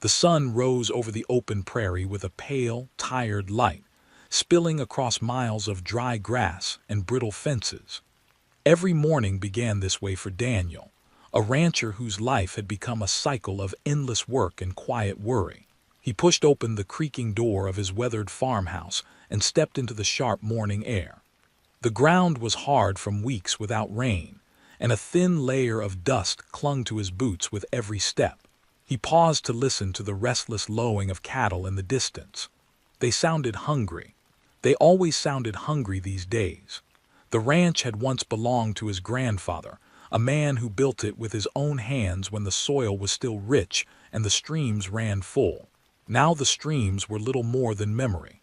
The sun rose over the open prairie with a pale, tired light, spilling across miles of dry grass and brittle fences. Every morning began this way for Daniel, a rancher whose life had become a cycle of endless work and quiet worry. He pushed open the creaking door of his weathered farmhouse and stepped into the sharp morning air. The ground was hard from weeks without rain, and a thin layer of dust clung to his boots with every step. He paused to listen to the restless lowing of cattle in the distance. They sounded hungry. They always sounded hungry these days. The ranch had once belonged to his grandfather, a man who built it with his own hands when the soil was still rich and the streams ran full. Now the streams were little more than memory.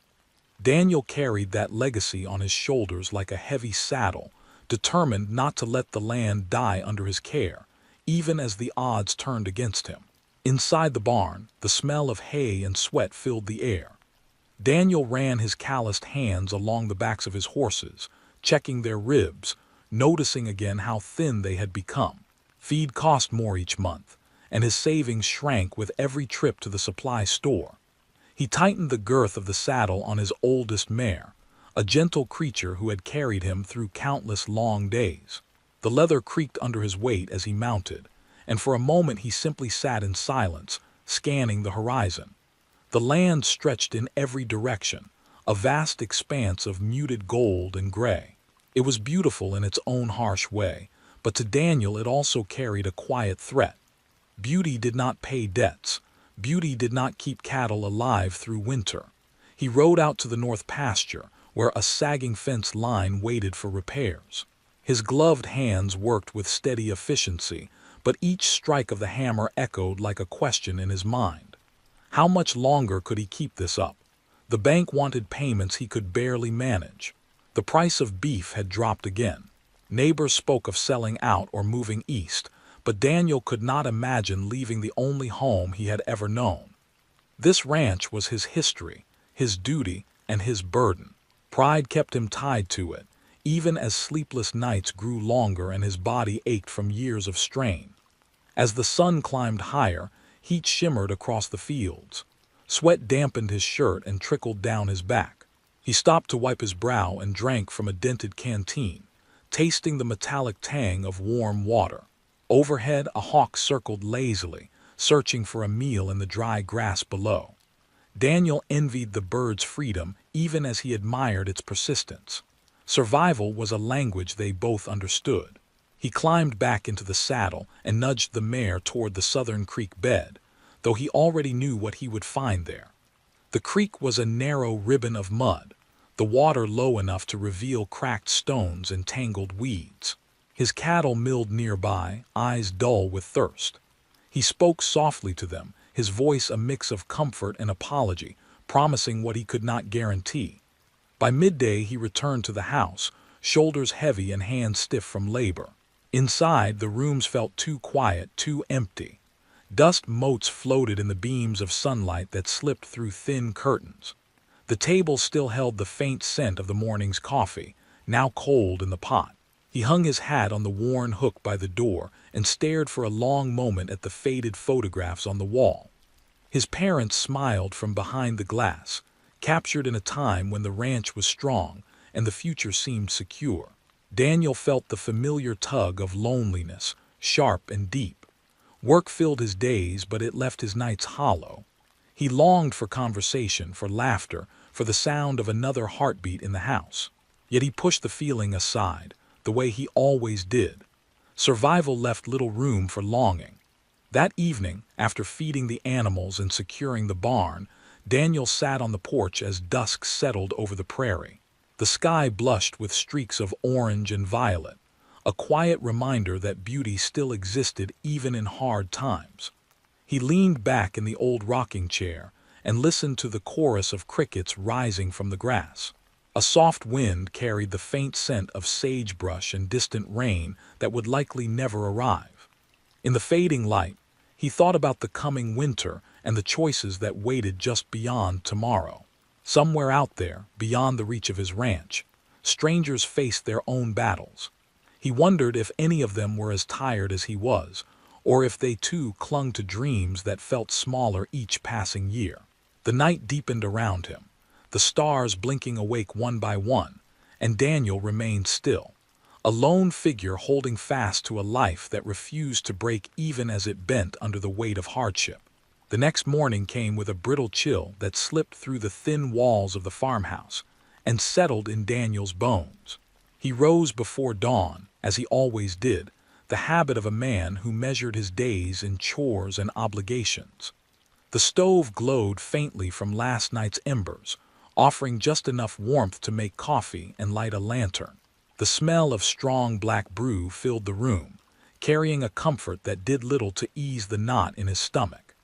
Daniel carried that legacy on his shoulders like a heavy saddle, determined not to let the land die under his care, even as the odds turned against him. Inside the barn, the smell of hay and sweat filled the air. Daniel ran his calloused hands along the backs of his horses, checking their ribs, noticing again how thin they had become. Feed cost more each month, and his savings shrank with every trip to the supply store. He tightened the girth of the saddle on his oldest mare, a gentle creature who had carried him through countless long days. The leather creaked under his weight as he mounted, and for a moment he simply sat in silence, scanning the horizon. The land stretched in every direction, a vast expanse of muted gold and gray. It was beautiful in its own harsh way, but to Daniel it also carried a quiet threat. Beauty did not pay debts. Beauty did not keep cattle alive through winter. He rode out to the north pasture, where a sagging fence line waited for repairs. His gloved hands worked with steady efficiency, but each strike of the hammer echoed like a question in his mind. How much longer could he keep this up? The bank wanted payments he could barely manage. The price of beef had dropped again. Neighbors spoke of selling out or moving east, but Daniel could not imagine leaving the only home he had ever known. This ranch was his history, his duty, and his burden. Pride kept him tied to it, even as sleepless nights grew longer and his body ached from years of strain. As the sun climbed higher, heat shimmered across the fields. Sweat dampened his shirt and trickled down his back. He stopped to wipe his brow and drank from a dented canteen, tasting the metallic tang of warm water. Overhead, a hawk circled lazily, searching for a meal in the dry grass below. Daniel envied the bird's freedom even as he admired its persistence. Survival was a language they both understood. He climbed back into the saddle and nudged the mare toward the southern creek bed, though he already knew what he would find there. The creek was a narrow ribbon of mud, the water low enough to reveal cracked stones and tangled weeds. His cattle milled nearby, eyes dull with thirst. He spoke softly to them, his voice a mix of comfort and apology, promising what he could not guarantee. By midday he returned to the house, shoulders heavy and hands stiff from labor. Inside, the rooms felt too quiet, too empty. Dust motes floated in the beams of sunlight that slipped through thin curtains. The table still held the faint scent of the morning's coffee, now cold in the pot. He hung his hat on the worn hook by the door and stared for a long moment at the faded photographs on the wall. His parents smiled from behind the glass, captured in a time when the ranch was strong and the future seemed secure. Daniel felt the familiar tug of loneliness, sharp and deep. Work filled his days, but it left his nights hollow. He longed for conversation, for laughter, for the sound of another heartbeat in the house. Yet he pushed the feeling aside, the way he always did. Survival left little room for longing. That evening, after feeding the animals and securing the barn, Daniel sat on the porch as dusk settled over the prairie. The sky blushed with streaks of orange and violet, a quiet reminder that beauty still existed even in hard times. He leaned back in the old rocking chair and listened to the chorus of crickets rising from the grass. A soft wind carried the faint scent of sagebrush and distant rain that would likely never arrive. In the fading light, he thought about the coming winter and the choices that waited just beyond tomorrow. Somewhere out there, beyond the reach of his ranch, strangers faced their own battles. He wondered if any of them were as tired as he was, or if they too clung to dreams that felt smaller each passing year. The night deepened around him, the stars blinking awake one by one, and Daniel remained still, a lone figure holding fast to a life that refused to break even as it bent under the weight of hardship. The next morning came with a brittle chill that slipped through the thin walls of the farmhouse and settled in Daniel's bones. He rose before dawn, as he always did, the habit of a man who measured his days in chores and obligations. The stove glowed faintly from last night's embers, offering just enough warmth to make coffee and light a lantern. The smell of strong black brew filled the room, carrying a comfort that did little to ease the knot in his stomach.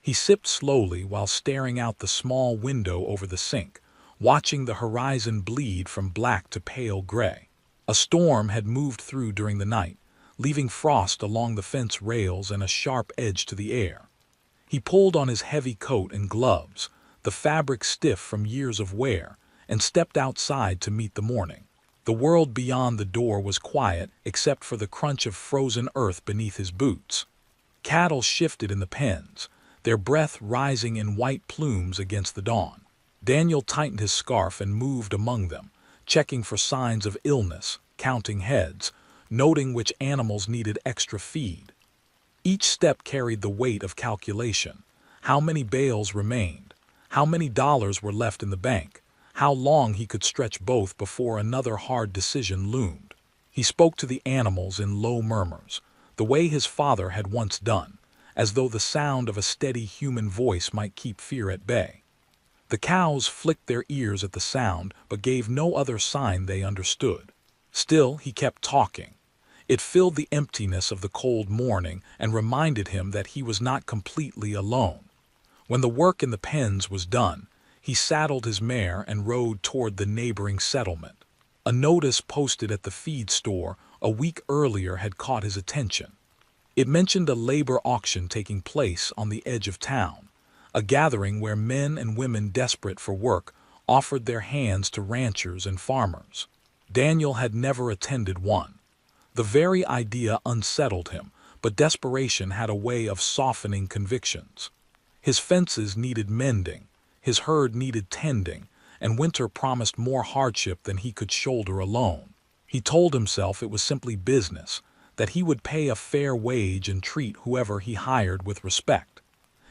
He sipped slowly while staring out the small window over the sink, watching the horizon bleed from black to pale gray. A storm had moved through during the night, leaving frost along the fence rails and a sharp edge to the air. He pulled on his heavy coat and gloves, the fabric stiff from years of wear, and stepped outside to meet the morning. The world beyond the door was quiet except for the crunch of frozen earth beneath his boots. Cattle shifted in the pens, their breath rising in white plumes against the dawn. Daniel tightened his scarf and moved among them, checking for signs of illness, counting heads, noting which animals needed extra feed. Each step carried the weight of calculation: how many bales remained, how many dollars were left in the bank, how long he could stretch both before another hard decision loomed. He spoke to the animals in low murmurs, the way his father had once done, as though the sound of a steady human voice might keep fear at bay. The cows flicked their ears at the sound, but gave no other sign they understood. Still, he kept talking. It filled the emptiness of the cold morning and reminded him that he was not completely alone. When the work in the pens was done, he saddled his mare and rode toward the neighboring settlement. A notice posted at the feed store a week earlier had caught his attention. It mentioned a labor auction taking place on the edge of town, a gathering where men and women desperate for work offered their hands to ranchers and farmers. Daniel had never attended one. The very idea unsettled him, but desperation had a way of softening convictions. His fences needed mending, his herd needed tending, and winter promised more hardship than he could shoulder alone. He told himself it was simply business, that he would pay a fair wage and treat whoever he hired with respect.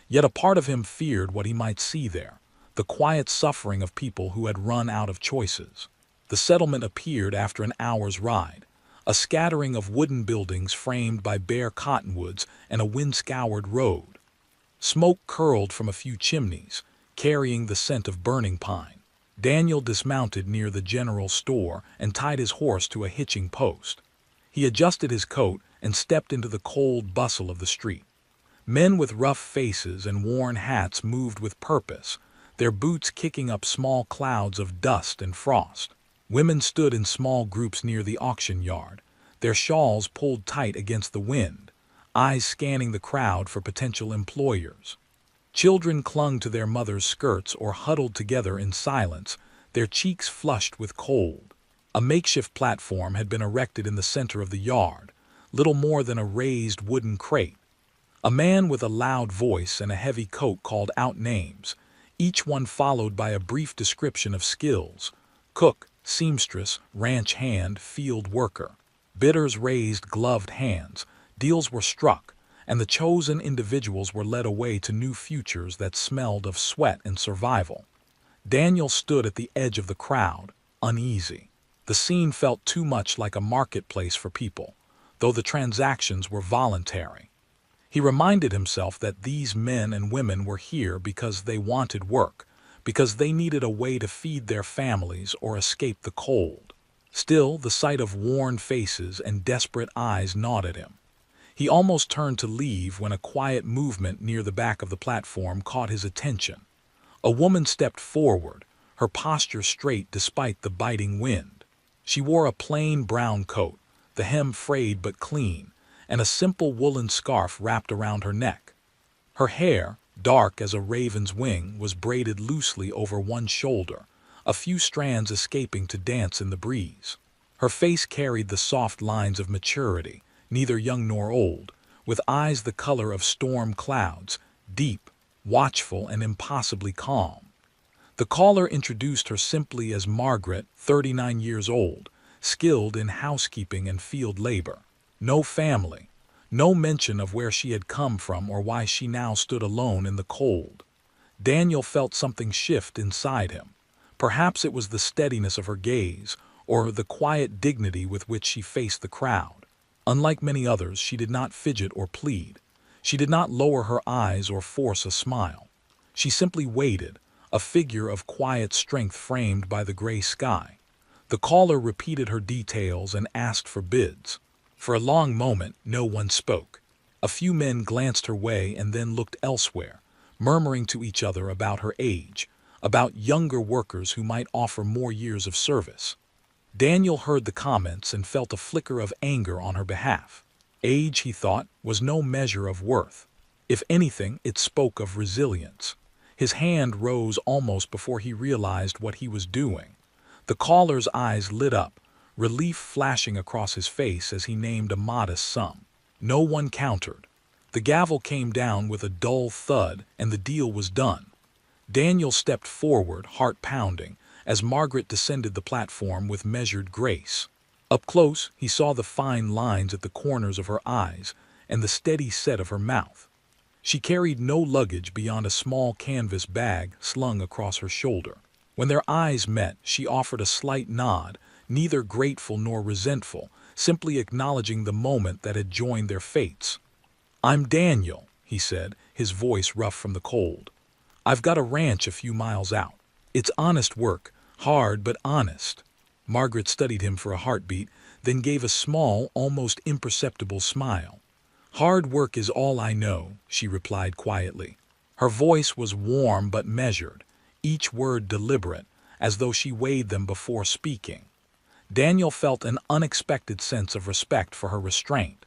Yet a part of him feared what he might see there, the quiet suffering of people who had run out of choices. The settlement appeared after an hour's ride, a scattering of wooden buildings framed by bare cottonwoods and a wind-scoured road. Smoke curled from a few chimneys, carrying the scent of burning pine. Daniel dismounted near the general store and tied his horse to a hitching post. He adjusted his coat and stepped into the cold bustle of the street. Men with rough faces and worn hats moved with purpose, their boots kicking up small clouds of dust and frost. Women stood in small groups near the auction yard, their shawls pulled tight against the wind, eyes scanning the crowd for potential employers. Children clung to their mothers' skirts or huddled together in silence, their cheeks flushed with cold. A makeshift platform had been erected in the center of the yard, little more than a raised wooden crate. A man with a loud voice and a heavy coat called out names, each one followed by a brief description of skills: cook, seamstress, ranch hand, field worker. Bidders raised gloved hands, deals were struck, and the chosen individuals were led away to new futures that smelled of sweat and survival. Daniel stood at the edge of the crowd, uneasy. The scene felt too much like a marketplace for people, though the transactions were voluntary. He reminded himself that these men and women were here because they wanted work, because they needed a way to feed their families or escape the cold. Still, the sight of worn faces and desperate eyes gnawed at him. He almost turned to leave when a quiet movement near the back of the platform caught his attention. A woman stepped forward, her posture straight despite the biting wind. She wore a plain brown coat, the hem frayed but clean, and a simple woolen scarf wrapped around her neck. Her hair, dark as a raven's wing, was braided loosely over one shoulder, a few strands escaping to dance in the breeze. Her face carried the soft lines of maturity, neither young nor old, with eyes the color of storm clouds, deep, watchful, and impossibly calm. The caller introduced her simply as Margaret, 39 years old, skilled in housekeeping and field labor. No family, no mention of where she had come from or why she now stood alone in the cold. Daniel felt something shift inside him. Perhaps it was the steadiness of her gaze, or the quiet dignity with which she faced the crowd. Unlike many others, she did not fidget or plead. She did not lower her eyes or force a smile. She simply waited, a figure of quiet strength framed by the gray sky. The caller repeated her details and asked for bids. For a long moment, no one spoke. A few men glanced her way and then looked elsewhere, murmuring to each other about her age, about younger workers who might offer more years of service. Daniel heard the comments and felt a flicker of anger on her behalf. Age, he thought, was no measure of worth. If anything, it spoke of resilience. His hand rose almost before he realized what he was doing. The caller's eyes lit up, relief flashing across his face as he named a modest sum. No one countered. The gavel came down with a dull thud, and the deal was done. Daniel stepped forward, heart pounding, as Margaret descended the platform with measured grace. Up close, he saw the fine lines at the corners of her eyes and the steady set of her mouth. She carried no luggage beyond a small canvas bag slung across her shoulder. When their eyes met, she offered a slight nod, neither grateful nor resentful, simply acknowledging the moment that had joined their fates. "I'm Daniel," he said, his voice rough from the cold. "I've got a ranch a few miles out. It's honest work, hard but honest." Margaret studied him for a heartbeat, then gave a small, almost imperceptible smile. "Hard work is all I know," she replied quietly. Her voice was warm but measured, each word deliberate, as though she weighed them before speaking. Daniel felt an unexpected sense of respect for her restraint.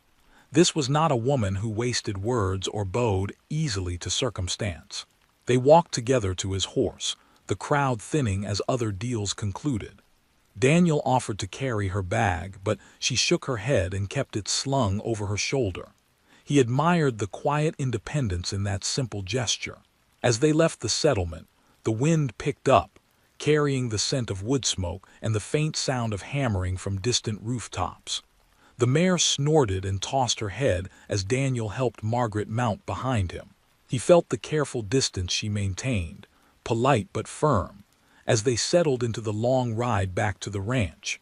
This was not a woman who wasted words or bowed easily to circumstance. They walked together to his horse, the crowd thinning as other deals concluded. Daniel offered to carry her bag, but she shook her head and kept it slung over her shoulder. He admired the quiet independence in that simple gesture. As they left the settlement, the wind picked up, carrying the scent of wood smoke and the faint sound of hammering from distant rooftops. The mare snorted and tossed her head as Daniel helped Margaret mount behind him. He felt the careful distance she maintained, polite but firm, as they settled into the long ride back to the ranch.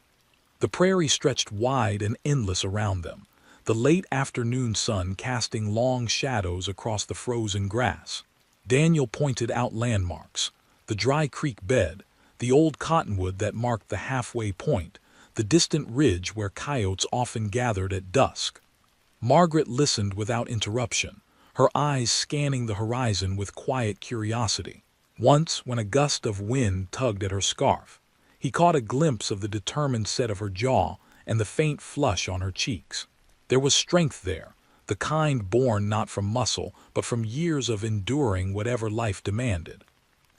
The prairie stretched wide and endless around them, the late afternoon sun casting long shadows across the frozen grass. Daniel pointed out landmarks: the dry creek bed, the old cottonwood that marked the halfway point, the distant ridge where coyotes often gathered at dusk. Margaret listened without interruption, her eyes scanning the horizon with quiet curiosity. Once, when a gust of wind tugged at her scarf, he caught a glimpse of the determined set of her jaw and the faint flush on her cheeks. There was strength there, the kind born not from muscle, but from years of enduring whatever life demanded.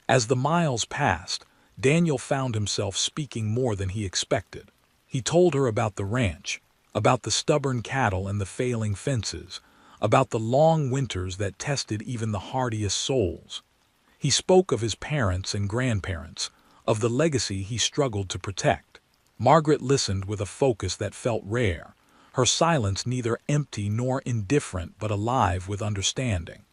As the miles passed, Daniel found himself speaking more than he expected. He told her about the ranch, about the stubborn cattle and the failing fences, about the long winters that tested even the hardiest souls. He spoke of his parents and grandparents, of the legacy he struggled to protect. Margaret listened with a focus that felt rare, her silence neither empty nor indifferent but alive with understanding.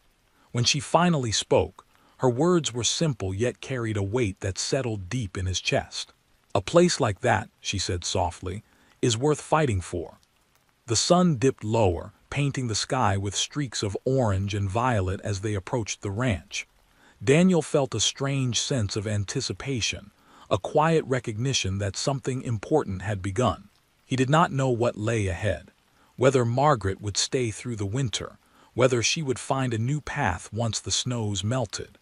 When she finally spoke, her words were simple yet carried a weight that settled deep in his chest. "A place like that," she said softly, "is worth fighting for." The sun dipped lower, painting the sky with streaks of orange and violet as they approached the ranch. Daniel felt a strange sense of anticipation, a quiet recognition that something important had begun. He did not know what lay ahead, whether Margaret would stay through the winter, whether she would find a new path once the snows melted.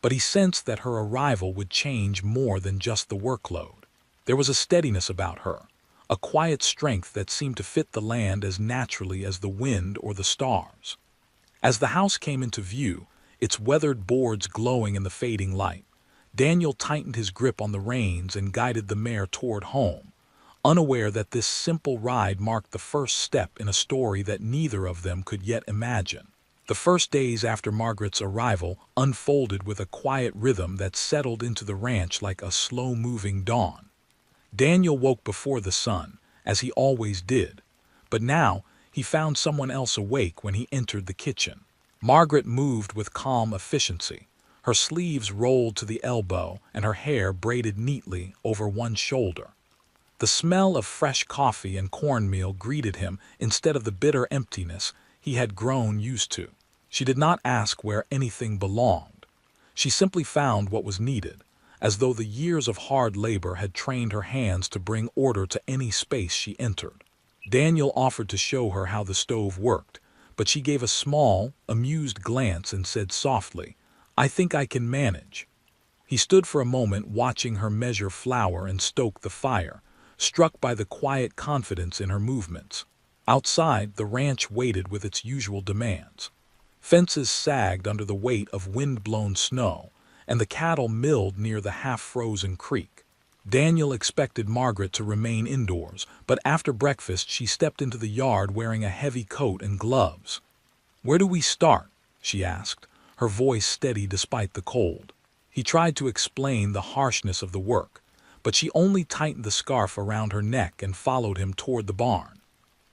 But he sensed that her arrival would change more than just the workload. There was a steadiness about her, a quiet strength that seemed to fit the land as naturally as the wind or the stars. As the house came into view, its weathered boards glowing in the fading light, Daniel tightened his grip on the reins and guided the mare toward home, unaware that this simple ride marked the first step in a story that neither of them could yet imagine. The first days after Margaret's arrival unfolded with a quiet rhythm that settled into the ranch like a slow-moving dawn. Daniel woke before the sun, as he always did, but now he found someone else awake when he entered the kitchen. Margaret moved with calm efficiency, her sleeves rolled to the elbow and her hair braided neatly over one shoulder. The smell of fresh coffee and cornmeal greeted him instead of the bitter emptiness he had grown used to. She did not ask where anything belonged. She simply found what was needed, as though the years of hard labor had trained her hands to bring order to any space she entered. Daniel offered to show her how the stove worked, but she gave a small, amused glance and said softly, "I think I can manage." He stood for a moment watching her measure flour and stoke the fire, struck by the quiet confidence in her movements. Outside, the ranch waited with its usual demands. Fences sagged under the weight of wind-blown snow, and the cattle milled near the half-frozen creek. Daniel expected Margaret to remain indoors, but after breakfast she stepped into the yard wearing a heavy coat and gloves. "Where do we start?" she asked, her voice steady despite the cold. He tried to explain the harshness of the work, but she only tightened the scarf around her neck and followed him toward the barn.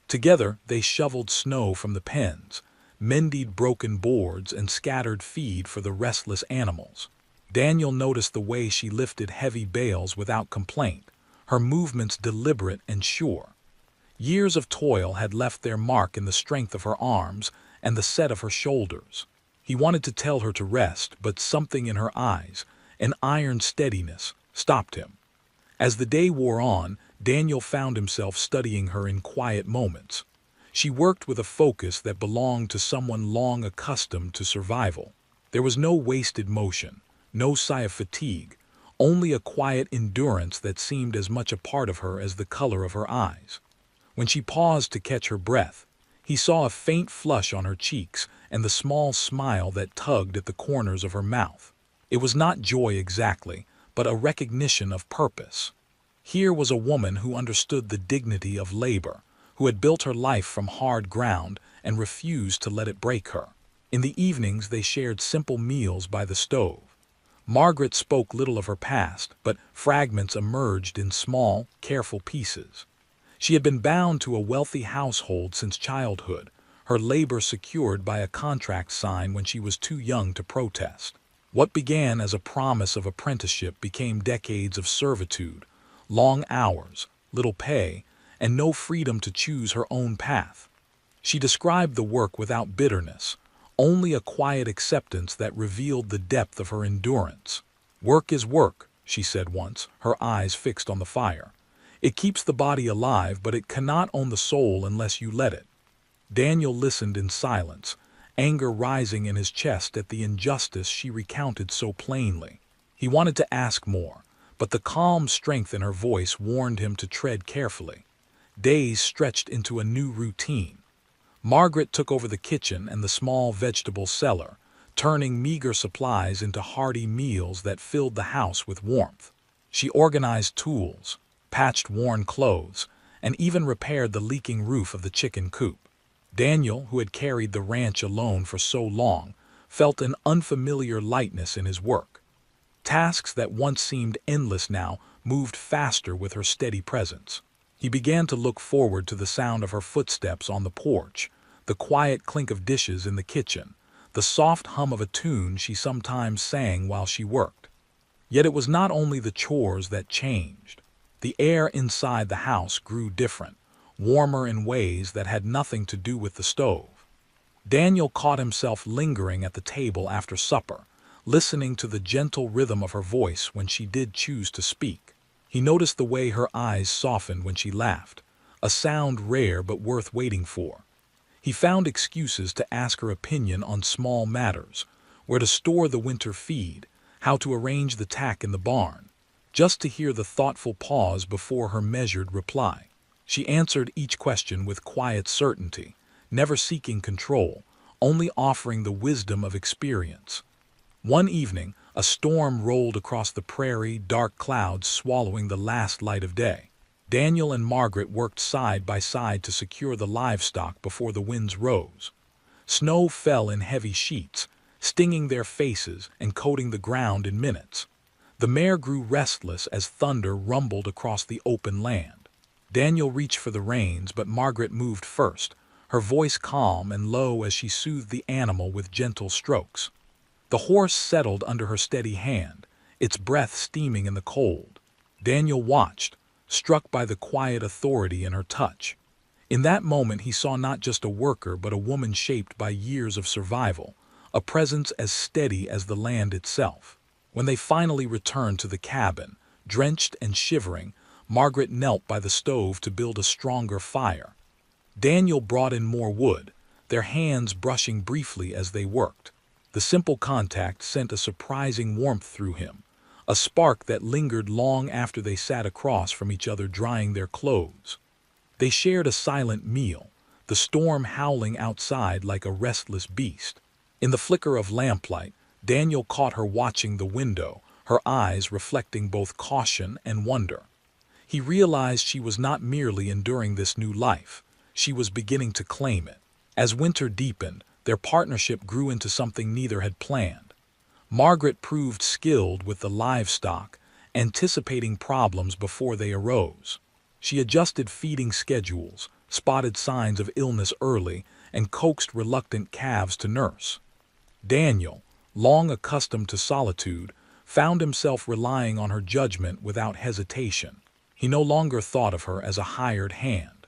Together they shoveled snow from the pens, mended broken boards, and scattered feed for the restless animals. Daniel noticed the way she lifted heavy bales without complaint, her movements deliberate and sure. Years of toil had left their mark in the strength of her arms and the set of her shoulders. He wanted to tell her to rest, but something in her eyes, an iron steadiness, stopped him. As the day wore on, Daniel found himself studying her in quiet moments. She worked with a focus that belonged to someone long accustomed to survival. There was no wasted motion, no sigh of fatigue, only a quiet endurance that seemed as much a part of her as the color of her eyes. When she paused to catch her breath, he saw a faint flush on her cheeks and the small smile that tugged at the corners of her mouth. It was not joy exactly, but a recognition of purpose. Here was a woman who understood the dignity of labor, who had built her life from hard ground and refused to let it break her. In the evenings they shared simple meals by the stove. Margaret spoke little of her past, but fragments emerged in small, careful pieces. She had been bound to a wealthy household since childhood, her labor secured by a contract signed when she was too young to protest. What began as a promise of apprenticeship became decades of servitude, long hours, little pay, and no freedom to choose her own path. She described the work without bitterness, only a quiet acceptance that revealed the depth of her endurance. "Work is work," she said once, her eyes fixed on the fire. "It keeps the body alive, but it cannot own the soul unless you let it." Daniel listened in silence, anger rising in his chest at the injustice she recounted so plainly. He wanted to ask more, but the calm strength in her voice warned him to tread carefully. Days stretched into a new routine. Margaret took over the kitchen and the small vegetable cellar, turning meager supplies into hearty meals that filled the house with warmth. She organized tools, patched worn clothes, and even repaired the leaking roof of the chicken coop. Daniel, who had carried the ranch alone for so long, felt an unfamiliar lightness in his work. Tasks that once seemed endless now moved faster with her steady presence. He began to look forward to the sound of her footsteps on the porch, the quiet clink of dishes in the kitchen, the soft hum of a tune she sometimes sang while she worked. Yet it was not only the chores that changed. The air inside the house grew different, warmer in ways that had nothing to do with the stove. Daniel caught himself lingering at the table after supper, listening to the gentle rhythm of her voice when she did choose to speak. He noticed the way her eyes softened when she laughed, a sound rare but worth waiting for. He found excuses to ask her opinion on small matters, where to store the winter feed, how to arrange the tack in the barn, just to hear the thoughtful pause before her measured reply. She answered each question with quiet certainty, never seeking control, only offering the wisdom of experience. One evening, a storm rolled across the prairie, dark clouds swallowing the last light of day. Daniel and Margaret worked side by side to secure the livestock before the winds rose. Snow fell in heavy sheets, stinging their faces and coating the ground in minutes. The mare grew restless as thunder rumbled across the open land. Daniel reached for the reins, but Margaret moved first, her voice calm and low as she soothed the animal with gentle strokes. The horse settled under her steady hand, its breath steaming in the cold. Daniel watched, struck by the quiet authority in her touch. In that moment he saw not just a worker but a woman shaped by years of survival, a presence as steady as the land itself. When they finally returned to the cabin, drenched and shivering, Margaret knelt by the stove to build a stronger fire. Daniel brought in more wood, their hands brushing briefly as they worked. The simple contact sent a surprising warmth through him, a spark that lingered long after they sat across from each other drying their clothes. They shared a silent meal, the storm howling outside like a restless beast. In the flicker of lamplight, Daniel caught her watching the window, her eyes reflecting both caution and wonder. He realized she was not merely enduring this new life, she was beginning to claim it. As winter deepened, their partnership grew into something neither had planned. Margaret proved skilled with the livestock, anticipating problems before they arose. She adjusted feeding schedules, spotted signs of illness early, and coaxed reluctant calves to nurse. Daniel, long accustomed to solitude, found himself relying on her judgment without hesitation. He no longer thought of her as a hired hand.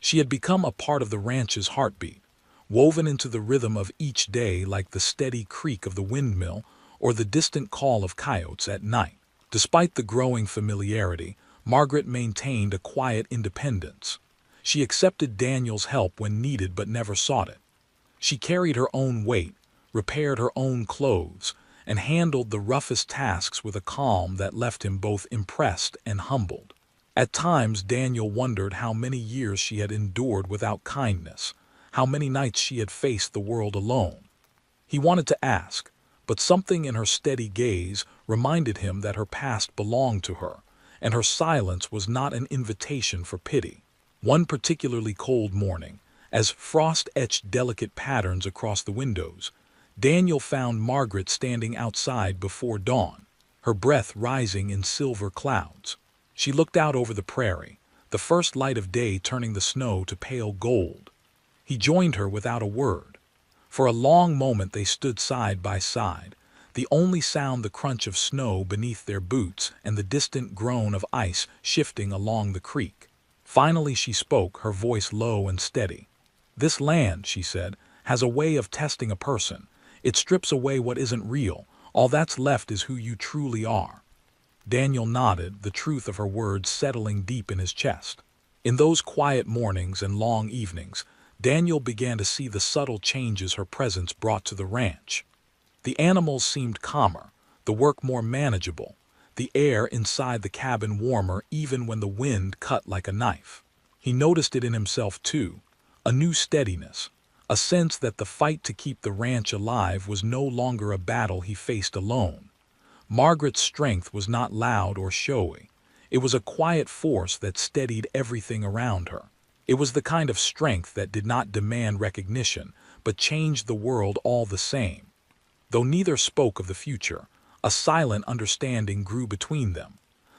She had become a part of the ranch's heartbeat, woven into the rhythm of each day like the steady creak of the windmill or the distant call of coyotes at night. Despite the growing familiarity, Margaret maintained a quiet independence. She accepted Daniel's help when needed but never sought it. She carried her own weight, repaired her own clothes, and handled the roughest tasks with a calm that left him both impressed and humbled. At times Daniel wondered how many years she had endured without kindness, how many nights she had faced the world alone. He wanted to ask, but something in her steady gaze reminded him that her past belonged to her, and her silence was not an invitation for pity. One particularly cold morning, as frost etched delicate patterns across the windows, Daniel found Margaret standing outside before dawn, her breath rising in silver clouds. She looked out over the prairie, the first light of day turning the snow to pale gold. He joined her without a word. For a long moment they stood side by side, the only sound the crunch of snow beneath their boots and the distant groan of ice shifting along the creek. Finally she spoke, her voice low and steady. "This land," she said, "has a way of testing a person. It strips away what isn't real. All that's left is who you truly are." Daniel nodded, the truth of her words settling deep in his chest. In those quiet mornings and long evenings, Daniel began to see the subtle changes her presence brought to the ranch. The animals seemed calmer, the work more manageable, the air inside the cabin warmer even when the wind cut like a knife. He noticed it in himself too, a new steadiness, a sense that the fight to keep the ranch alive was no longer a battle he faced alone. Margaret's strength was not loud or showy. It was a quiet force that steadied everything around her. It was the kind of strength that did not demand recognition, but changed the world all the same. Though neither spoke of the future, a silent understanding grew between them.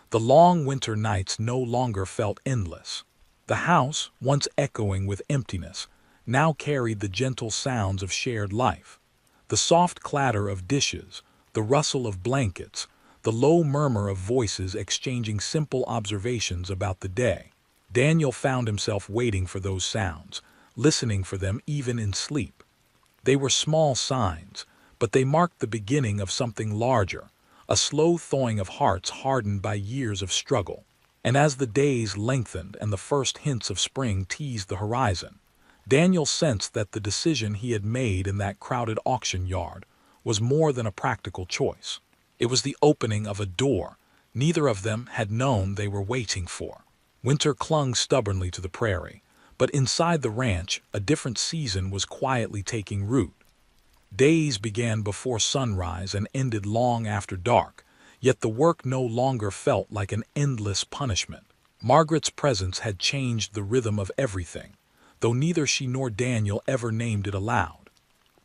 The long winter nights no longer felt endless. The house, once echoing with emptiness, now carried the gentle sounds of shared life. The soft clatter of dishes, the rustle of blankets, the low murmur of voices exchanging simple observations about the day. Daniel found himself waiting for those sounds, listening for them even in sleep. They were small signs, but they marked the beginning of something larger, a slow thawing of hearts hardened by years of struggle. And as the days lengthened and the first hints of spring teased the horizon, Daniel sensed that the decision he had made in that crowded auction yard was more than a practical choice. It was the opening of a door neither of them had known they were waiting for. Winter clung stubbornly to the prairie, but inside the ranch, a different season was quietly taking root. Days began before sunrise and ended long after dark, yet the work no longer felt like an endless punishment. Margaret's presence had changed the rhythm of everything, though neither she nor Daniel ever named it aloud.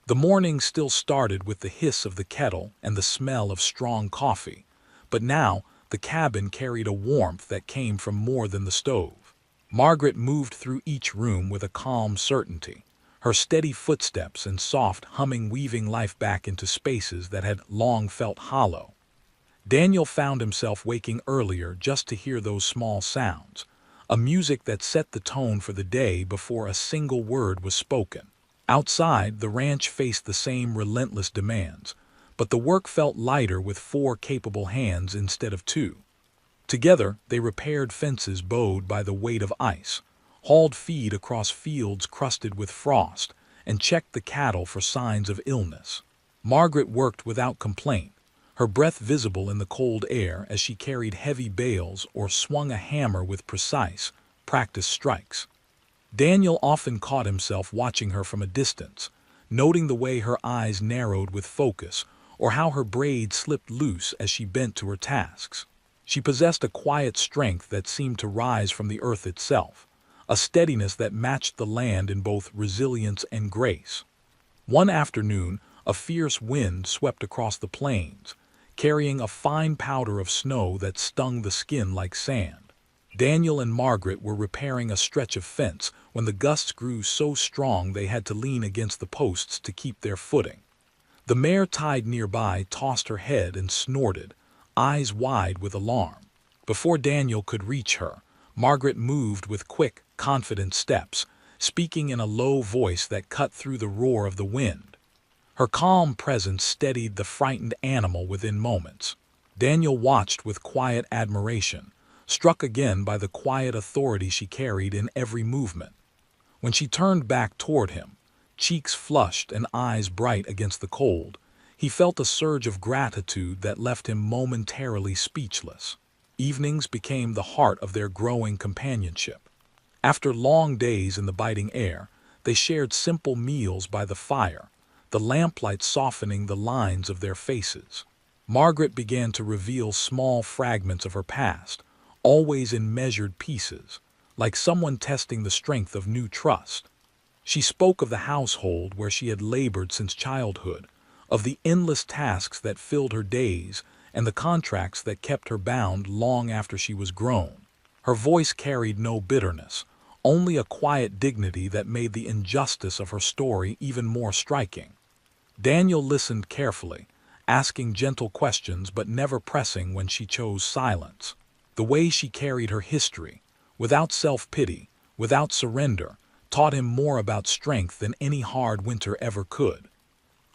The morning still started with the hiss of the kettle and the smell of strong coffee, but now the cabin carried a warmth that came from more than the stove. Margaret moved through each room with a calm certainty, her steady footsteps and soft humming weaving life back into spaces that had long felt hollow. Daniel found himself waking earlier just to hear those small sounds, a music that set the tone for the day before a single word was spoken. Outside, the ranch faced the same relentless demands, but the work felt lighter with 4 capable hands instead of 2. Together, they repaired fences bowed by the weight of ice, hauled feed across fields crusted with frost, and checked the cattle for signs of illness. Margaret worked without complaint, her breath visible in the cold air as she carried heavy bales or swung a hammer with precise, practiced strikes. Daniel often caught himself watching her from a distance, noting the way her eyes narrowed with focus or how her braid slipped loose as she bent to her tasks. She possessed a quiet strength that seemed to rise from the earth itself, a steadiness that matched the land in both resilience and grace. One afternoon, a fierce wind swept across the plains, carrying a fine powder of snow that stung the skin like sand. Daniel and Margaret were repairing a stretch of fence when the gusts grew so strong they had to lean against the posts to keep their footing. The mare tied nearby tossed her head and snorted, eyes wide with alarm. Before Daniel could reach her, Margaret moved with quick, confident steps, speaking in a low voice that cut through the roar of the wind. Her calm presence steadied the frightened animal within moments. Daniel watched with quiet admiration, struck again by the quiet authority she carried in every movement. When she turned back toward him, cheeks flushed and eyes bright against the cold, he felt a surge of gratitude that left him momentarily speechless. Evenings became the heart of their growing companionship. After long days in the biting air, they shared simple meals by the fire, the lamplight softening the lines of their faces. Margaret began to reveal small fragments of her past, always in measured pieces, like someone testing the strength of new trust. She spoke of the household where she had labored since childhood, of the endless tasks that filled her days and the contracts that kept her bound long after she was grown. Her voice carried no bitterness, only a quiet dignity that made the injustice of her story even more striking. Daniel listened carefully, asking gentle questions but never pressing when she chose silence. The way she carried her history, without self-pity, without surrender, taught him more about strength than any hard winter ever could.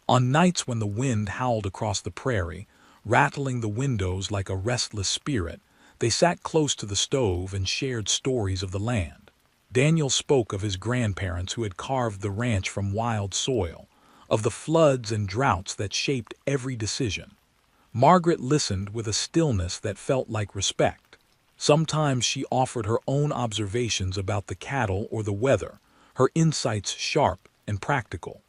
On nights when the wind howled across the prairie, rattling the windows like a restless spirit, they sat close to the stove and shared stories of the land. Daniel spoke of his grandparents who had carved the ranch from wild soil, of the floods and droughts that shaped every decision. Margaret listened with a stillness that felt like respect. Sometimes she offered her own observations about the cattle or the weather, her insights sharp and practical.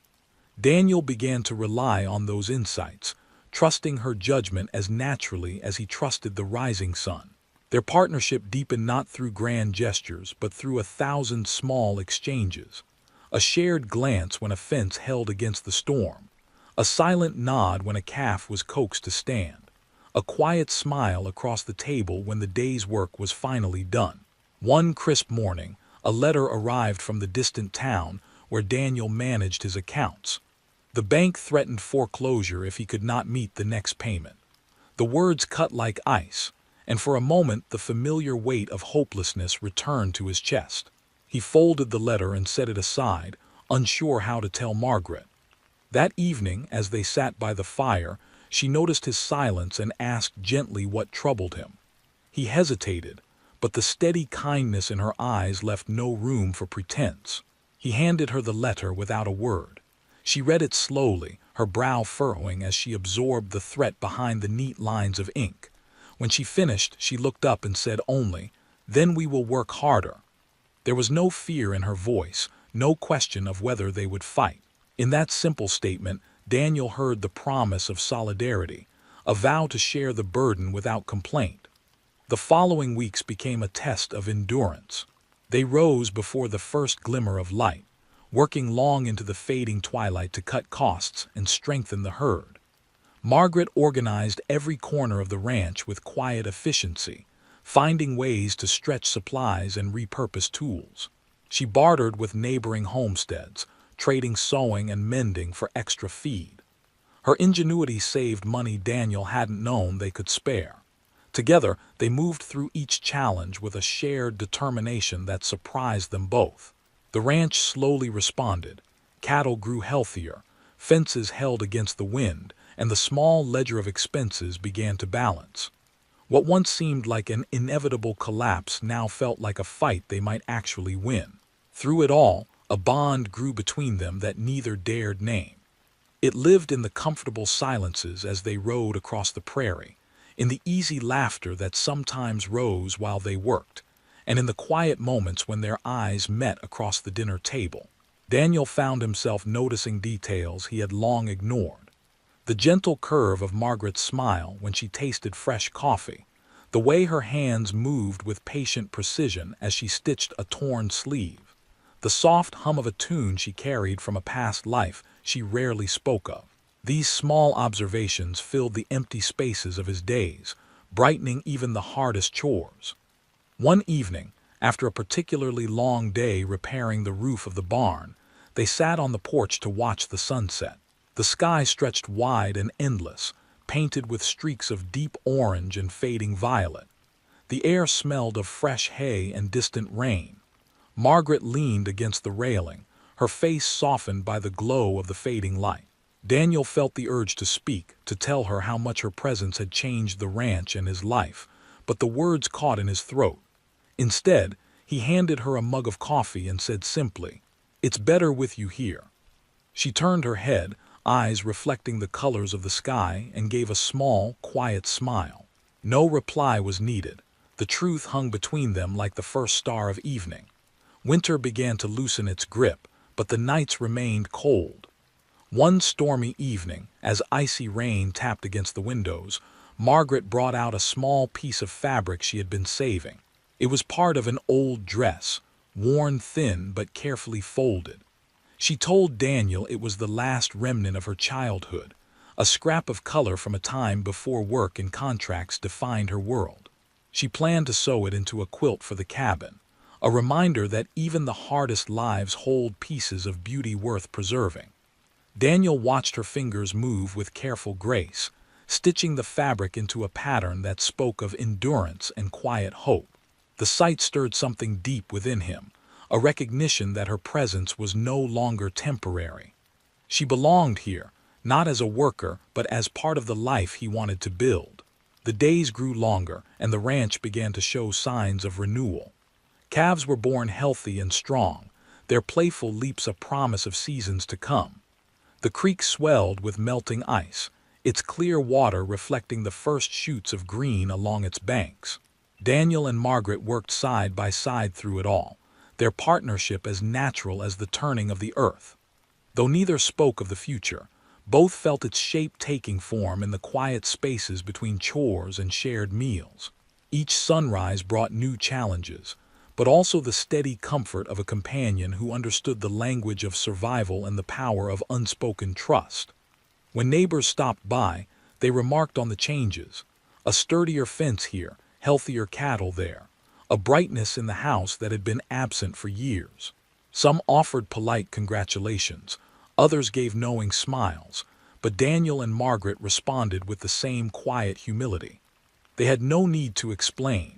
Daniel began to rely on those insights, trusting her judgment as naturally as he trusted the rising sun. Their partnership deepened not through grand gestures, but through 1,000 small exchanges. A shared glance when a fence held against the storm, a silent nod when a calf was coaxed to stand, a quiet smile across the table when the day's work was finally done. One crisp morning, a letter arrived from the distant town where Daniel managed his accounts. The bank threatened foreclosure if he could not meet the next payment. The words cut like ice, and for a moment the familiar weight of hopelessness returned to his chest. He folded the letter and set it aside, unsure how to tell Margaret. That evening, as they sat by the fire, she noticed his silence and asked gently what troubled him. He hesitated, but the steady kindness in her eyes left no room for pretense. He handed her the letter without a word. She read it slowly, her brow furrowing as she absorbed the threat behind the neat lines of ink. When she finished, she looked up and said only, "Then we will work harder." There was no fear in her voice, no question of whether they would fight. In that simple statement, Daniel heard the promise of solidarity, a vow to share the burden without complaint. The following weeks became a test of endurance. They rose before the first glimmer of light, working long into the fading twilight to cut costs and strengthen the herd. Margaret organized every corner of the ranch with quiet efficiency, finding ways to stretch supplies and repurpose tools. She bartered with neighboring homesteads, trading sewing and mending for extra feed. Her ingenuity saved money Daniel hadn't known they could spare. Together, they moved through each challenge with a shared determination that surprised them both. The ranch slowly responded. Cattle grew healthier, fences held against the wind, and the small ledger of expenses began to balance. What once seemed like an inevitable collapse now felt like a fight they might actually win. Through it all, a bond grew between them that neither dared name. It lived in the comfortable silences as they rode across the prairie, in the easy laughter that sometimes rose while they worked, and in the quiet moments when their eyes met across the dinner table. Daniel found himself noticing details he had long ignored. The gentle curve of Margaret's smile when she tasted fresh coffee, the way her hands moved with patient precision as she stitched a torn sleeve, the soft hum of a tune she carried from a past life she rarely spoke of. These small observations filled the empty spaces of his days, brightening even the hardest chores. One evening, after a particularly long day repairing the roof of the barn, they sat on the porch to watch the sunset. The sky stretched wide and endless, painted with streaks of deep orange and fading violet. The air smelled of fresh hay and distant rain. Margaret leaned against the railing, her face softened by the glow of the fading light. Daniel felt the urge to speak, to tell her how much her presence had changed the ranch and his life, but the words caught in his throat. Instead, he handed her a mug of coffee and said simply, "It's better with you here." She turned her head, eyes reflecting the colors of the sky, and gave a small, quiet smile. No reply was needed. The truth hung between them like the first star of evening. Winter began to loosen its grip, but the nights remained cold. One stormy evening, as icy rain tapped against the windows, Margaret brought out a small piece of fabric she had been saving. It was part of an old dress, worn thin but carefully folded. She told Daniel it was the last remnant of her childhood, a scrap of color from a time before work and contracts defined her world. She planned to sew it into a quilt for the cabin, a reminder that even the hardest lives hold pieces of beauty worth preserving. Daniel watched her fingers move with careful grace, stitching the fabric into a pattern that spoke of endurance and quiet hope. The sight stirred something deep within him, a recognition that her presence was no longer temporary. She belonged here, not as a worker, but as part of the life he wanted to build. The days grew longer, and the ranch began to show signs of renewal. Calves were born healthy and strong, their playful leaps a promise of seasons to come. The creek swelled with melting ice, its clear water reflecting the first shoots of green along its banks. Daniel and Margaret worked side by side through it all, their partnership as natural as the turning of the earth. Though neither spoke of the future, both felt its shape taking form in the quiet spaces between chores and shared meals. Each sunrise brought new challenges, but also the steady comfort of a companion who understood the language of survival and the power of unspoken trust. When neighbors stopped by, they remarked on the changes. A sturdier fence here, healthier cattle there, a brightness in the house that had been absent for years. Some offered polite congratulations, others gave knowing smiles, but Daniel and Margaret responded with the same quiet humility. They had no need to explain.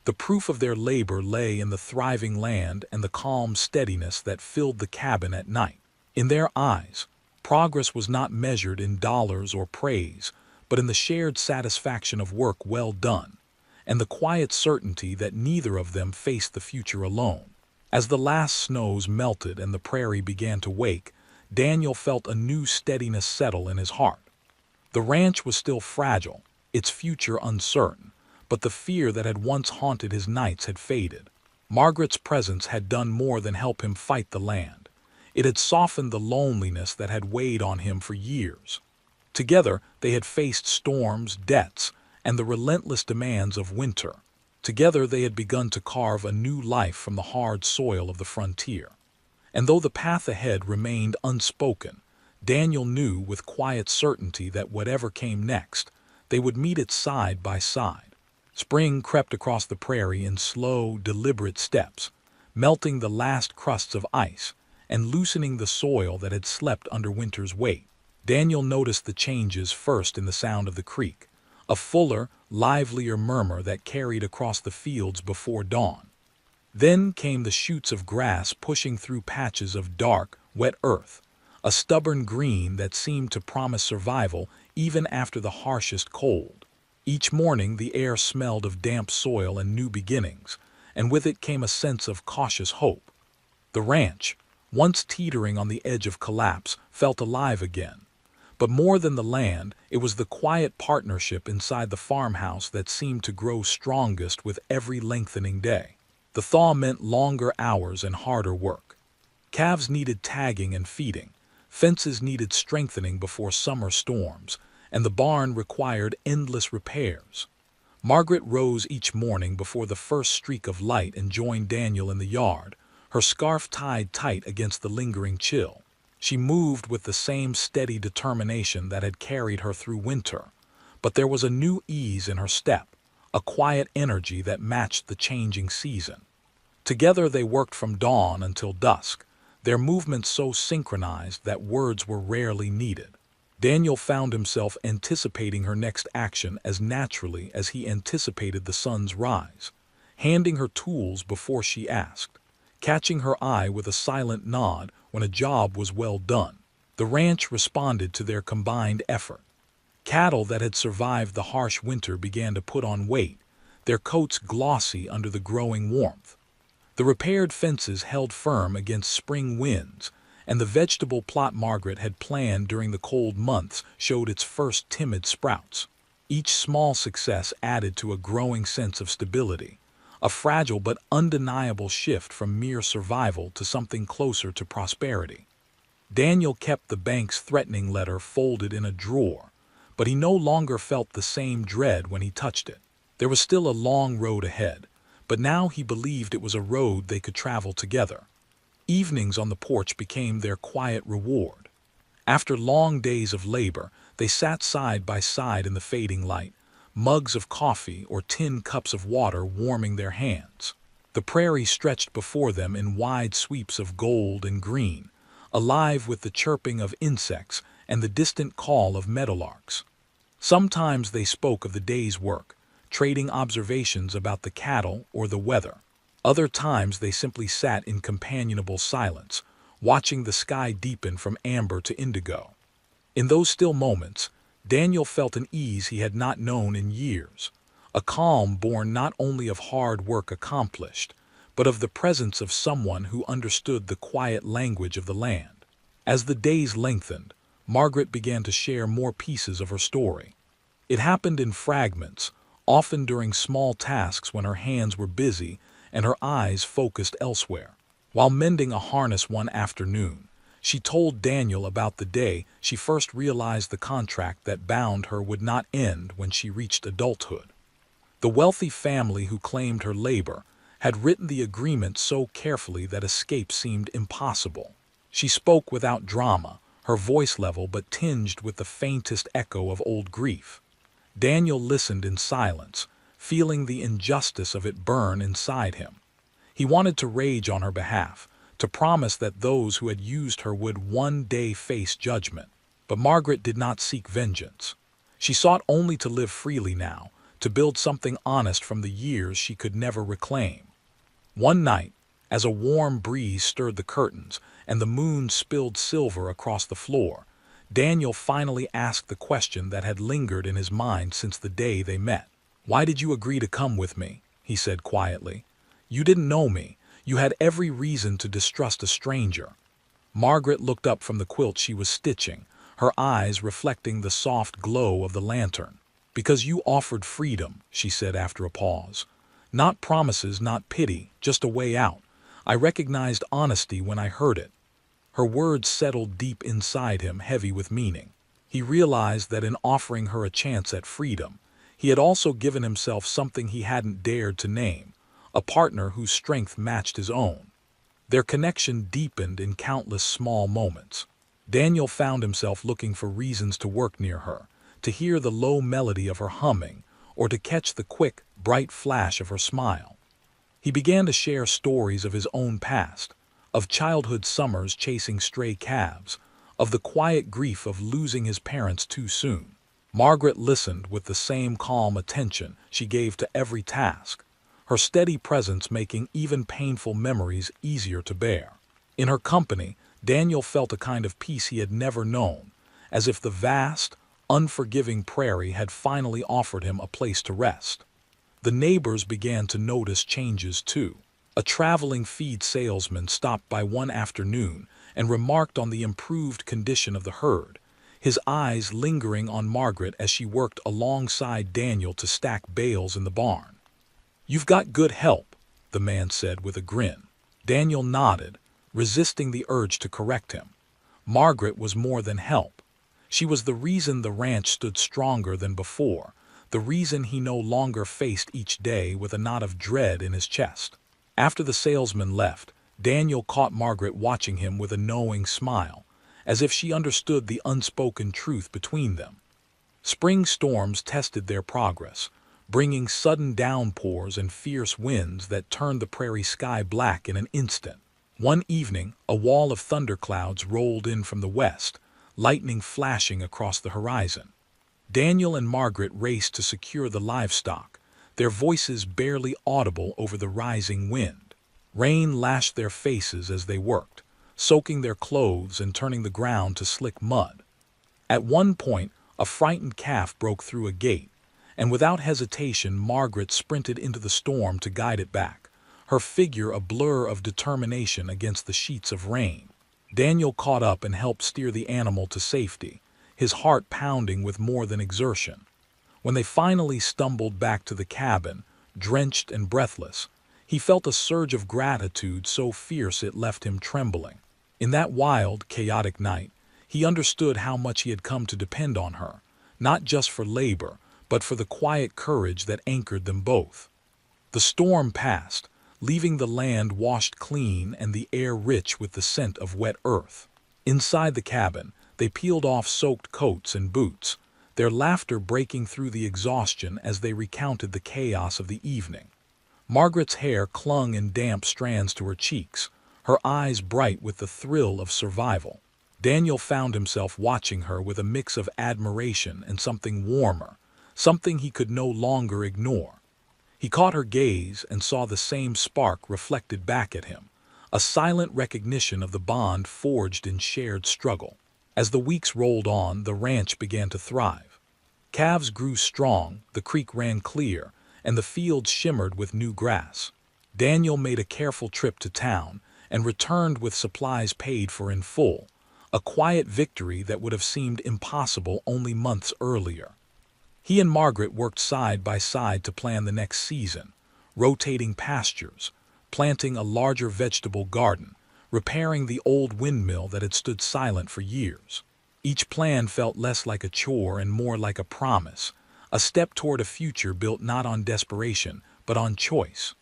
The proof of their labor lay in the thriving land and the calm steadiness that filled the cabin at night. In their eyes, progress was not measured in dollars or praise, but in the shared satisfaction of work well done, and the quiet certainty that neither of them faced the future alone. As the last snows melted and the prairie began to wake, Daniel felt a new steadiness settle in his heart. The ranch was still fragile, its future uncertain, but the fear that had once haunted his nights had faded. Margaret's presence had done more than help him fight the land. It had softened the loneliness that had weighed on him for years. Together, they had faced storms, debts, and the relentless demands of winter, Together they had begun to carve a new life from the hard soil of the frontier. And though the path ahead remained unspoken, Daniel knew with quiet certainty that whatever came next, they would meet it side by side. Spring crept across the prairie in slow, deliberate steps, melting the last crusts of ice and loosening the soil that had slept under winter's weight. Daniel noticed the changes first in the sound of the creek, a fuller, livelier murmur that carried across the fields before dawn. Then came the shoots of grass pushing through patches of dark, wet earth, a stubborn green that seemed to promise survival even after the harshest cold. Each morning the air smelled of damp soil and new beginnings, and with it came a sense of cautious hope. The ranch, once teetering on the edge of collapse, felt alive again. But more than the land, it was the quiet partnership inside the farmhouse that seemed to grow strongest with every lengthening day. The thaw meant longer hours and harder work. Calves needed tagging and feeding, fences needed strengthening before summer storms, and the barn required endless repairs. Margaret rose each morning before the first streak of light and joined Daniel in the yard, her scarf tied tight against the lingering chill. She moved with the same steady determination that had carried her through winter, but there was a new ease in her step, a quiet energy that matched the changing season. Together they worked from dawn until dusk, their movements so synchronized that words were rarely needed. Daniel found himself anticipating her next action as naturally as he anticipated the sun's rise, handing her tools before she asked, catching her eye with a silent nod when a job was well done. The ranch responded to their combined effort. Cattle that had survived the harsh winter began to put on weight, their coats glossy under the growing warmth. The repaired fences held firm against spring winds, and the vegetable plot Margaret had planned during the cold months showed its first timid sprouts. Each small success added to a growing sense of stability, a fragile but undeniable shift from mere survival to something closer to prosperity. Daniel kept the bank's threatening letter folded in a drawer, but he no longer felt the same dread when he touched it. There was still a long road ahead, but now he believed it was a road they could travel together. Evenings on the porch became their quiet reward. After long days of labor, they sat side by side in the fading light, mugs of coffee or tin cups of water warming their hands. The prairie stretched before them in wide sweeps of gold and green, alive with the chirping of insects and the distant call of meadowlarks. Sometimes they spoke of the day's work, trading observations about the cattle or the weather. Other times they simply sat in companionable silence, watching the sky deepen from amber to indigo. In those still moments, Daniel felt an ease he had not known in years, a calm born not only of hard work accomplished, but of the presence of someone who understood the quiet language of the land. As the days lengthened, Margaret began to share more pieces of her story. It happened in fragments, often during small tasks when her hands were busy and her eyes focused elsewhere. While mending a harness one afternoon, she told Daniel about the day she first realized the contract that bound her would not end when she reached adulthood. The wealthy family who claimed her labor had written the agreement so carefully that escape seemed impossible. She spoke without drama, her voice level but tinged with the faintest echo of old grief. Daniel listened in silence, feeling the injustice of it burn inside him. He wanted to rage on her behalf, to promise that those who had used her would one day face judgment. But Margaret did not seek vengeance. She sought only to live freely now, to build something honest from the years she could never reclaim. One night, as a warm breeze stirred the curtains and the moon spilled silver across the floor, Daniel finally asked the question that had lingered in his mind since the day they met. "Why did you agree to come with me?" he said quietly. "You didn't know me. You had every reason to distrust a stranger." Margaret looked up from the quilt she was stitching, her eyes reflecting the soft glow of the lantern. "Because you offered freedom," she said after a pause. "Not promises, not pity, just a way out. I recognized honesty when I heard it." Her words settled deep inside him, heavy with meaning. He realized that in offering her a chance at freedom, He had also given himself something he hadn't dared to name, a partner whose strength matched his own. Their connection deepened in countless small moments. Daniel found himself looking for reasons to work near her, to hear the low melody of her humming, or to catch the quick, bright flash of her smile. He began to share stories of his own past, of childhood summers chasing stray calves, of the quiet grief of losing his parents too soon. Margaret listened with the same calm attention she gave to every task, her steady presence making even painful memories easier to bear. In her company, Daniel felt a kind of peace he had never known, as if the vast, unforgiving prairie had finally offered him a place to rest. The neighbors began to notice changes too. A traveling feed salesman stopped by one afternoon and remarked on the improved condition of the herd, his eyes lingering on Margaret as she worked alongside Daniel to stack bales in the barn. "You've got good help," the man said with a grin. Daniel nodded, resisting the urge to correct him. Margaret was more than help. She was the reason the ranch stood stronger than before, the reason he no longer faced each day with a knot of dread in his chest. After the salesman left, Daniel caught Margaret watching him with a knowing smile, as if she understood the unspoken truth between them. Spring storms tested their progress, bringing sudden downpours and fierce winds that turned the prairie sky black in an instant. One evening, a wall of thunderclouds rolled in from the west, lightning flashing across the horizon. Daniel and Margaret raced to secure the livestock, their voices barely audible over the rising wind. Rain lashed their faces as they worked, soaking their clothes and turning the ground to slick mud. At one point, a frightened calf broke through a gate, and without hesitation Margaret sprinted into the storm to guide it back, her figure a blur of determination against the sheets of rain. Daniel caught up and helped steer the animal to safety, his heart pounding with more than exertion. When they finally stumbled back to the cabin, drenched and breathless, he felt a surge of gratitude so fierce it left him trembling. In that wild, chaotic night, he understood how much he had come to depend on her, not just for labor, but for the quiet courage that anchored them both. The storm passed, leaving the land washed clean and the air rich with the scent of wet earth. Inside the cabin, they peeled off soaked coats and boots, their laughter breaking through the exhaustion as they recounted the chaos of the evening. Margaret's hair clung in damp strands to her cheeks, her eyes bright with the thrill of survival. Daniel found himself watching her with a mix of admiration and something warmer, something he could no longer ignore. He caught her gaze and saw the same spark reflected back at him, a silent recognition of the bond forged in shared struggle. As the weeks rolled on, the ranch began to thrive. Calves grew strong, the creek ran clear, and the fields shimmered with new grass. Daniel made a careful trip to town and returned with supplies paid for in full, a quiet victory that would have seemed impossible only months earlier. He and Margaret worked side by side to plan the next season, rotating pastures, planting a larger vegetable garden, repairing the old windmill that had stood silent for years. Each plan felt less like a chore and more like a promise, a step toward a future built not on desperation, but on choice.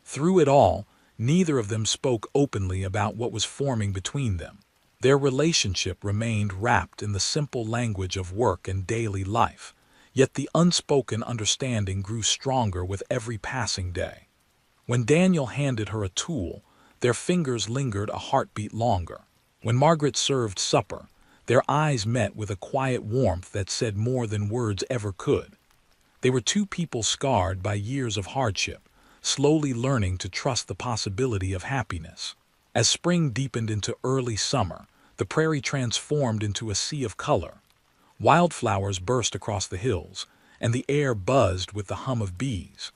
Through it all, neither of them spoke openly about what was forming between them. Their relationship remained wrapped in the simple language of work and daily life, yet the unspoken understanding grew stronger with every passing day. When Daniel handed her a tool, their fingers lingered a heartbeat longer. When Margaret served supper, their eyes met with a quiet warmth that said more than words ever could. They were two people scarred by years of hardship, slowly learning to trust the possibility of happiness. As spring deepened into early summer, the prairie transformed into a sea of color. Wildflowers burst across the hills, and the air buzzed with the hum of bees.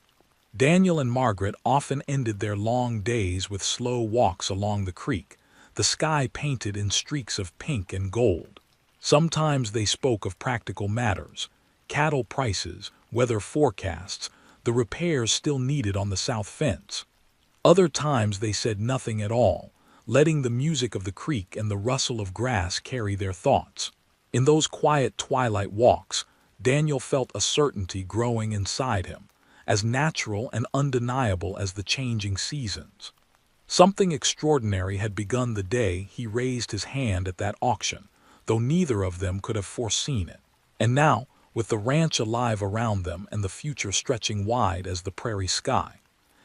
Daniel and Margaret often ended their long days with slow walks along the creek, the sky painted in streaks of pink and gold. Sometimes they spoke of practical matters, cattle prices, weather forecasts, the repairs still needed on the south fence. Other times they said nothing at all, letting the music of the creek and the rustle of grass carry their thoughts. In those quiet twilight walks, Daniel felt a certainty growing inside him, as natural and undeniable as the changing seasons. Something extraordinary had begun the day he raised his hand at that auction, though neither of them could have foreseen it. And now, with the ranch alive around them and the future stretching wide as the prairie sky,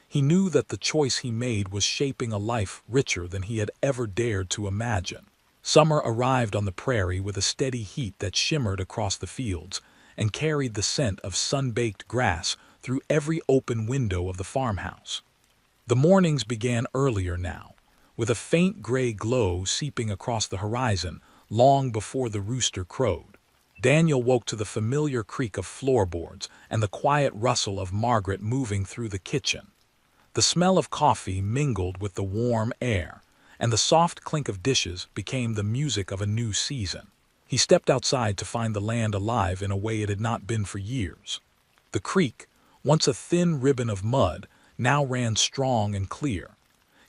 he knew that the choice he made was shaping a life richer than he had ever dared to imagine. Summer arrived on the prairie with a steady heat that shimmered across the fields and carried the scent of sun-baked grass through every open window of the farmhouse. The mornings began earlier now, with a faint gray glow seeping across the horizon long before the rooster crowed. Daniel woke to the familiar creak of floorboards and the quiet rustle of Margaret moving through the kitchen. The smell of coffee mingled with the warm air, and the soft clink of dishes became the music of a new season. He stepped outside to find the land alive in a way it had not been for years. The creek, once a thin ribbon of mud, now ran strong and clear.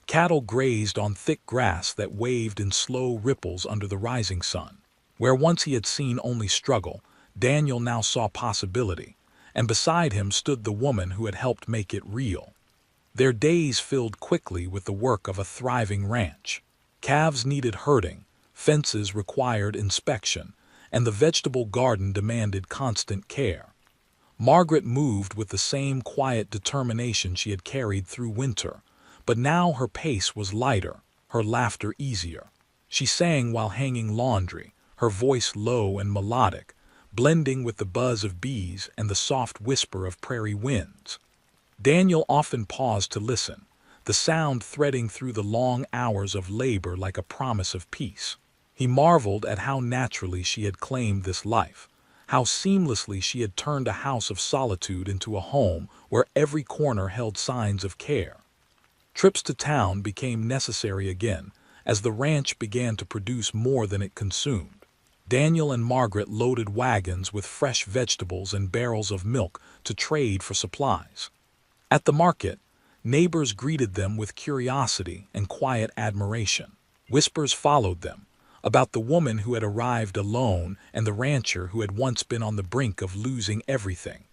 Cattle grazed on thick grass that waved in slow ripples under the rising sun. Where once he had seen only struggle, Daniel now saw possibility, and beside him stood the woman who had helped make it real. Their days filled quickly with the work of a thriving ranch. Calves needed herding, fences required inspection, and the vegetable garden demanded constant care. Margaret moved with the same quiet determination she had carried through winter, but now her pace was lighter, her laughter easier. She sang while hanging laundry, her voice low and melodic, blending with the buzz of bees and the soft whisper of prairie winds. Daniel often paused to listen, the sound threading through the long hours of labor like a promise of peace. He marveled at how naturally she had claimed this life, how seamlessly she had turned a house of solitude into a home where every corner held signs of care. Trips to town became necessary again, as the ranch began to produce more than it consumed. Daniel and Margaret loaded wagons with fresh vegetables and barrels of milk to trade for supplies. At the market, neighbors greeted them with curiosity and quiet admiration. Whispers followed them, about the woman who had arrived alone and the rancher who had once been on the brink of losing everything.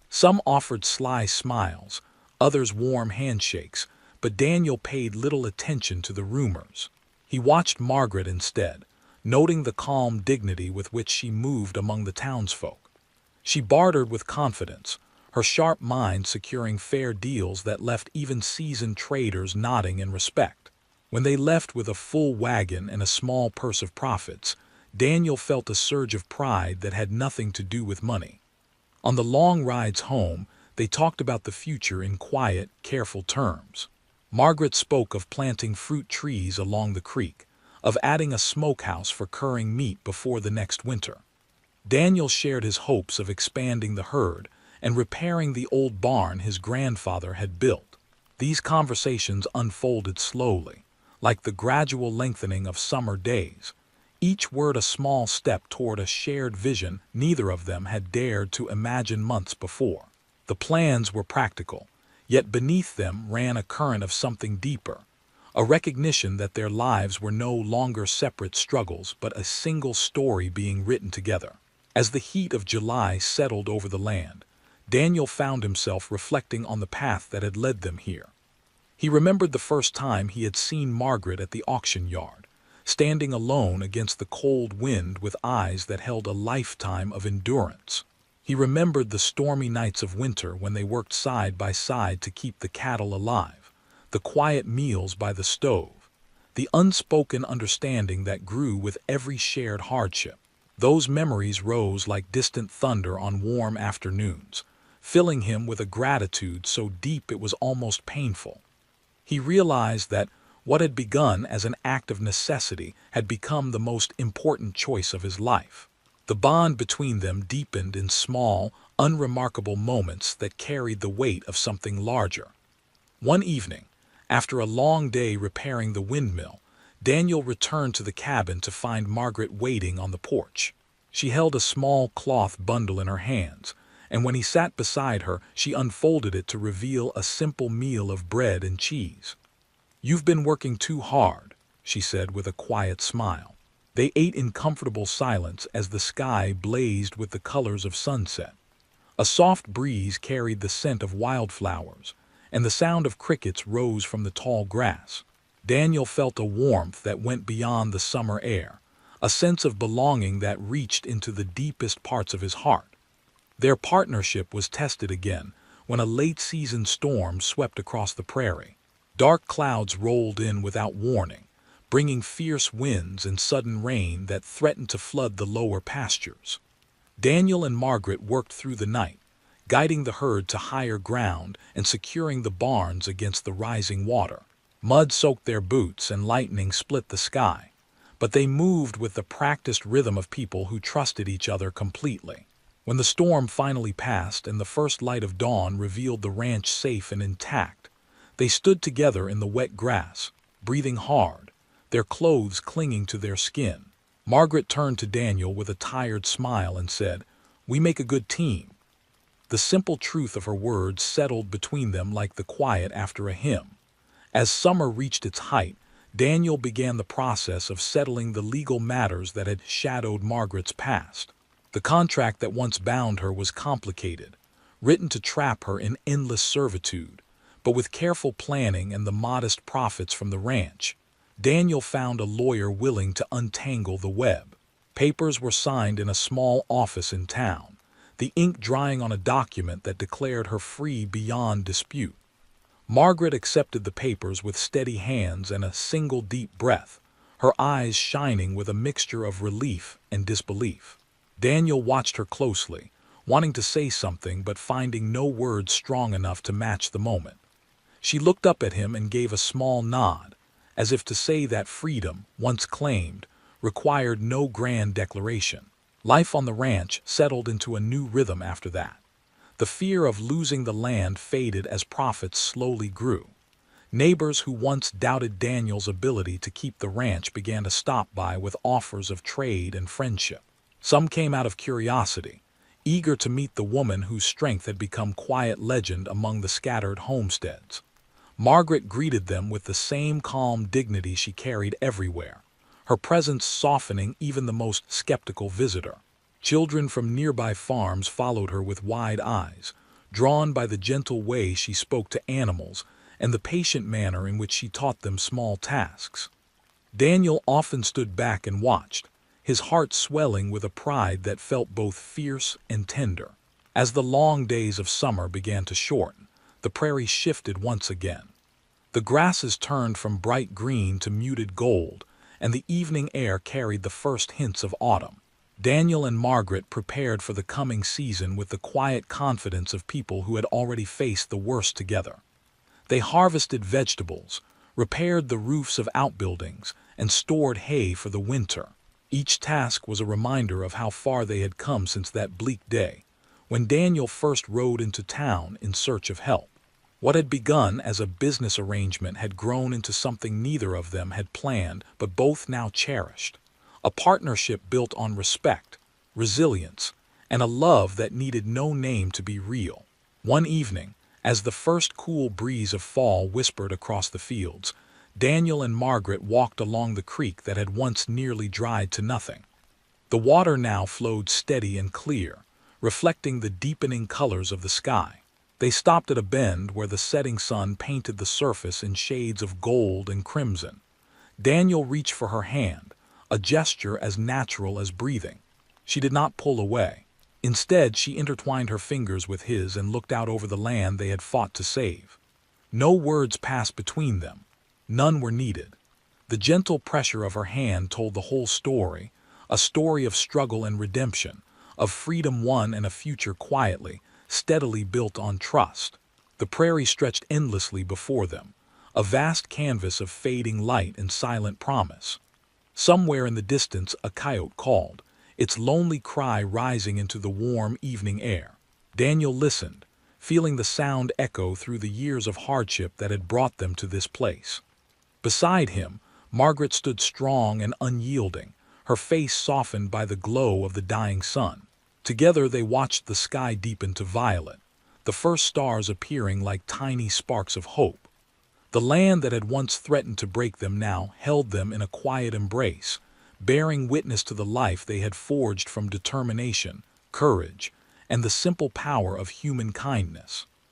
Some offered sly smiles, others warm handshakes, but Daniel paid little attention to the rumors. He watched Margaret instead, noting the calm dignity with which she moved among the townsfolk. She bartered with confidence, her sharp mind securing fair deals that left even seasoned traders nodding in respect. When they left with a full wagon and a small purse of profits, Daniel felt a surge of pride that had nothing to do with money. On the long rides home, they talked about the future in quiet, careful terms. Margaret spoke of planting fruit trees along the creek, of adding a smokehouse for curing meat before the next winter. Daniel shared his hopes of expanding the herd and repairing the old barn his grandfather had built. These conversations unfolded slowly, like the gradual lengthening of summer days, each word a small step toward a shared vision neither of them had dared to imagine months before. The plans were practical, yet beneath them ran a current of something deeper, a recognition that their lives were no longer separate struggles but a single story being written together. As the heat of July settled over the land, Daniel found himself reflecting on the path that had led them here. He remembered the first time he had seen Margaret at the auction yard, standing alone against the cold wind with eyes that held a lifetime of endurance. He remembered the stormy nights of winter when they worked side by side to keep the cattle alive, the quiet meals by the stove, the unspoken understanding that grew with every shared hardship. Those memories rose like distant thunder on warm afternoons, filling him with a gratitude so deep it was almost painful. He realized that what had begun as an act of necessity had become the most important choice of his life. The bond between them deepened in small, unremarkable moments that carried the weight of something larger. One evening, after a long day repairing the windmill, Daniel returned to the cabin to find Margaret waiting on the porch. She held a small cloth bundle in her hands, and when he sat beside her, she unfolded it to reveal a simple meal of bread and cheese. "You've been working too hard," she said with a quiet smile. They ate in comfortable silence as the sky blazed with the colors of sunset. A soft breeze carried the scent of wildflowers, and the sound of crickets rose from the tall grass. Daniel felt a warmth that went beyond the summer air, a sense of belonging that reached into the deepest parts of his heart. Their partnership was tested again when a late-season storm swept across the prairie. Dark clouds rolled in without warning, bringing fierce winds and sudden rain that threatened to flood the lower pastures. Daniel and Margaret worked through the night, guiding the herd to higher ground and securing the barns against the rising water. Mud soaked their boots and lightning split the sky, but they moved with the practiced rhythm of people who trusted each other completely. When the storm finally passed and the first light of dawn revealed the ranch safe and intact, they stood together in the wet grass, breathing hard, their clothes clinging to their skin. Margaret turned to Daniel with a tired smile and said, "We make a good team." The simple truth of her words settled between them like the quiet after a hymn. As summer reached its height, Daniel began the process of settling the legal matters that had shadowed Margaret's past. The contract that once bound her was complicated, written to trap her in endless servitude, but with careful planning and the modest profits from the ranch, Daniel found a lawyer willing to untangle the web. Papers were signed in a small office in town, the ink drying on a document that declared her free beyond dispute. Margaret accepted the papers with steady hands and a single deep breath, her eyes shining with a mixture of relief and disbelief. Daniel watched her closely, wanting to say something but finding no words strong enough to match the moment. She looked up at him and gave a small nod, as if to say that freedom, once claimed, required no grand declaration. Life on the ranch settled into a new rhythm after that. The fear of losing the land faded as profits slowly grew. Neighbors who once doubted Daniel's ability to keep the ranch began to stop by with offers of trade and friendship. Some came out of curiosity, eager to meet the woman whose strength had become quiet legend among the scattered homesteads. Margaret greeted them with the same calm dignity she carried everywhere, her presence softening even the most skeptical visitor. Children from nearby farms followed her with wide eyes, drawn by the gentle way she spoke to animals and the patient manner in which she taught them small tasks. Daniel often stood back and watched, his heart swelling with a pride that felt both fierce and tender. As the long days of summer began to shorten, the prairie shifted once again. The grasses turned from bright green to muted gold, and the evening air carried the first hints of autumn. Daniel and Margaret prepared for the coming season with the quiet confidence of people who had already faced the worst together. They harvested vegetables, repaired the roofs of outbuildings, and stored hay for the winter. Each task was a reminder of how far they had come since that bleak day, when Daniel first rode into town in search of help. What had begun as a business arrangement had grown into something neither of them had planned but both now cherished. A partnership built on respect, resilience, and a love that needed no name to be real. One evening, as the first cool breeze of fall whispered across the fields, Daniel and Margaret walked along the creek that had once nearly dried to nothing. The water now flowed steady and clear, reflecting the deepening colors of the sky. They stopped at a bend where the setting sun painted the surface in shades of gold and crimson. Daniel reached for her hand, a gesture as natural as breathing. She did not pull away. Instead, she intertwined her fingers with his and looked out over the land they had fought to save. No words passed between them. None were needed. The gentle pressure of her hand told the whole story, a story of struggle and redemption, of freedom won and a future quietly, steadily built on trust. The prairie stretched endlessly before them, a vast canvas of fading light and silent promise. Somewhere in the distance a coyote called, its lonely cry rising into the warm evening air. Daniel listened, feeling the sound echo through the years of hardship that had brought them to this place. Beside him, Margaret stood strong and unyielding, her face softened by the glow of the dying sun. Together they watched the sky deepen to violet, the first stars appearing like tiny sparks of hope. The land that had once threatened to break them now held them in a quiet embrace, bearing witness to the life they had forged from determination, courage, and the simple power of human kindness.